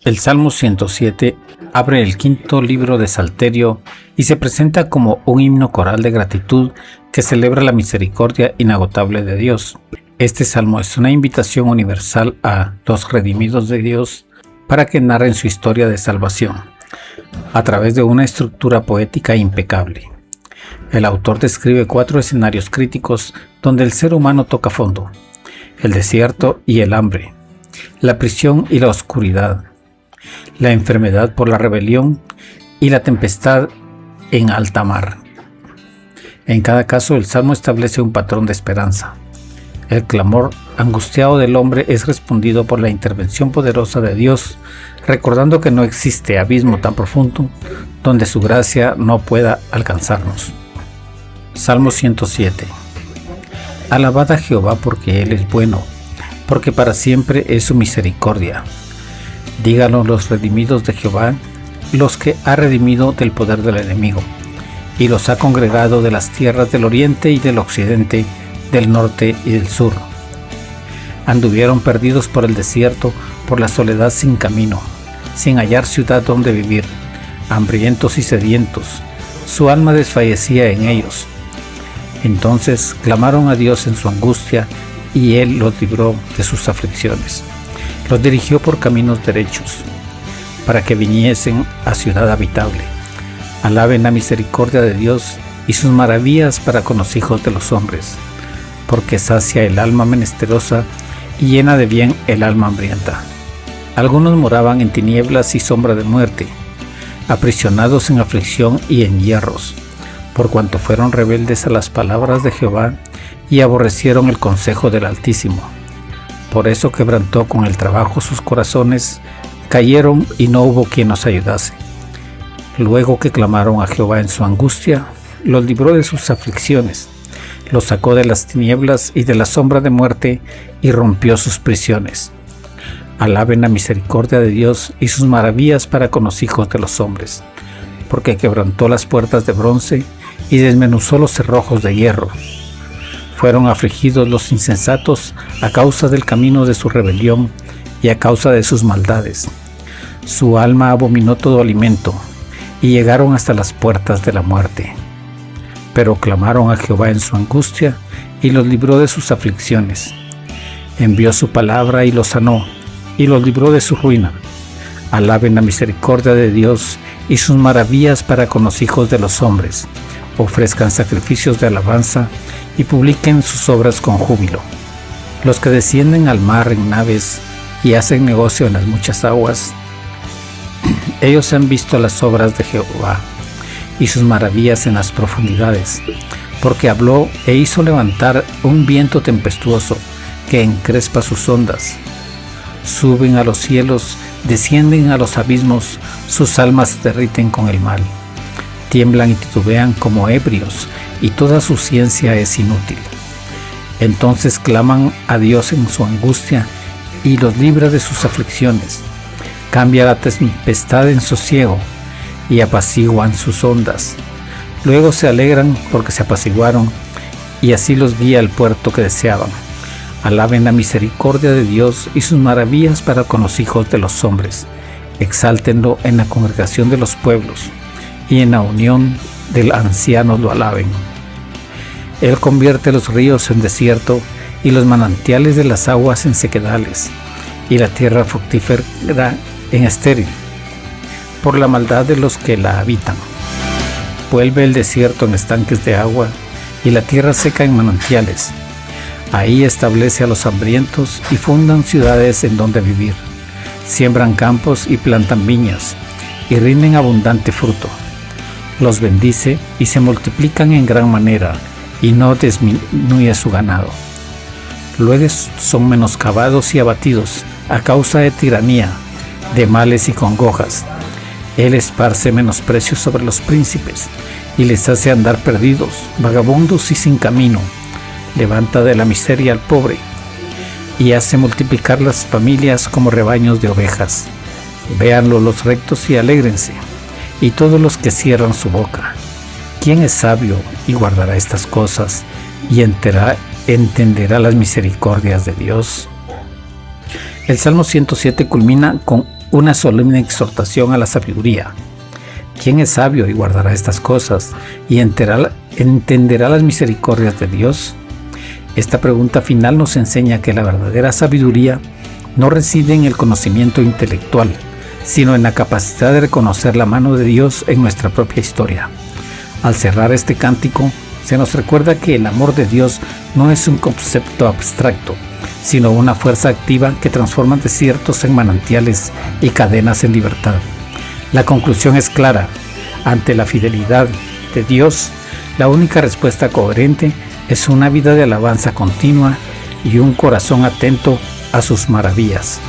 El Salmo 107 abre el quinto libro de Salterio y se presenta como un himno coral de gratitud que celebra la misericordia inagotable de Dios. Este salmo es una invitación universal a los redimidos de Dios para que narren su historia de salvación, a través de una estructura poética impecable. El autor describe 4 escenarios críticos donde el ser humano toca fondo: el desierto y el hambre, la prisión y la oscuridad, la enfermedad por la rebelión y la tempestad en alta mar. En cada caso, el Salmo establece un patrón de esperanza. El clamor angustiado del hombre es respondido por la intervención poderosa de Dios, recordando que no existe abismo tan profundo donde su gracia no pueda alcanzarnos. Salmo 107. Alabad a Jehová porque Él es bueno, porque para siempre es su misericordia. Díganlo los redimidos de Jehová, los que ha redimido del poder del enemigo, y los ha congregado de las tierras del oriente y del occidente, del norte y del sur. Anduvieron perdidos por el desierto, por la soledad sin camino, sin hallar ciudad donde vivir, hambrientos y sedientos. Su alma desfallecía en ellos. Entonces clamaron a Dios en su angustia, y Él los libró de sus aflicciones. Los dirigió por caminos derechos, para que viniesen a ciudad habitable. Alaben la misericordia de Dios y sus maravillas para con los hijos de los hombres, porque sacia el alma menesterosa y llena de bien el alma hambrienta. Algunos moraban en tinieblas y sombra de muerte, aprisionados en aflicción y en hierros, por cuanto fueron rebeldes a las palabras de Jehová y aborrecieron el consejo del Altísimo. Por eso quebrantó con el trabajo sus corazones, cayeron y no hubo quien los ayudase. Luego que clamaron a Jehová en su angustia, los libró de sus aflicciones, los sacó de las tinieblas y de la sombra de muerte y rompió sus prisiones. Alaben la misericordia de Dios y sus maravillas para con los hijos de los hombres, porque quebrantó las puertas de bronce y desmenuzó los cerrojos de hierro. Fueron afligidos los insensatos a causa del camino de su rebelión y a causa de sus maldades. Su alma abominó todo alimento y llegaron hasta las puertas de la muerte. Pero clamaron a Jehová en su angustia y los libró de sus aflicciones. Envió su palabra y los sanó y los libró de su ruina. Alaben la misericordia de Dios y sus maravillas para con los hijos de los hombres. Ofrezcan sacrificios de alabanza y publiquen sus obras con júbilo. Los que descienden al mar en naves y hacen negocio en las muchas aguas, ellos han visto las obras de Jehová y sus maravillas en las profundidades, porque habló e hizo levantar un viento tempestuoso que encrespa sus ondas. Suben a los cielos, descienden a los abismos, sus almas se derriten con el mal. Tiemblan y titubean como ebrios, y toda su ciencia es inútil. Entonces claman a Dios en su angustia, y los libra de sus aflicciones. Cambia la tempestad en sosiego, y apaciguan sus ondas. Luego se alegran porque se apaciguaron, y así los guía al puerto que deseaban. Alaben la misericordia de Dios y sus maravillas para con los hijos de los hombres. Exáltenlo en la congregación de los pueblos, y en la unión del anciano lo alaben. Él convierte los ríos en desierto y los manantiales de las aguas en sequedales, y la tierra fructífera en estéril, por la maldad de los que la habitan. Vuelve el desierto en estanques de agua y la tierra seca en manantiales. Ahí establece a los hambrientos y fundan ciudades en donde vivir. Siembran campos y plantan viñas y rinden abundante fruto. Los bendice y se multiplican en gran manera, y no disminuye su ganado. Luego son menoscabados y abatidos a causa de tiranía, de males y congojas. Él esparce menosprecio sobre los príncipes y les hace andar perdidos, vagabundos y sin camino. Levanta de la miseria al pobre y hace multiplicar las familias como rebaños de ovejas. Véanlo los rectos y alégrense, y todos los que cierran su boca. ¿Quién es sabio y guardará estas cosas y entenderá las misericordias de Dios? El Salmo 107 culmina con una solemne exhortación a la sabiduría. ¿Quién es sabio y guardará estas cosas y entenderá las misericordias de Dios? Esta pregunta final nos enseña que la verdadera sabiduría no reside en el conocimiento intelectual, sino en la capacidad de reconocer la mano de Dios en nuestra propia historia. Al cerrar este cántico, se nos recuerda que el amor de Dios no es un concepto abstracto, sino una fuerza activa que transforma desiertos en manantiales y cadenas en libertad. La conclusión es clara: ante la fidelidad de Dios, la única respuesta coherente es una vida de alabanza continua y un corazón atento a sus maravillas.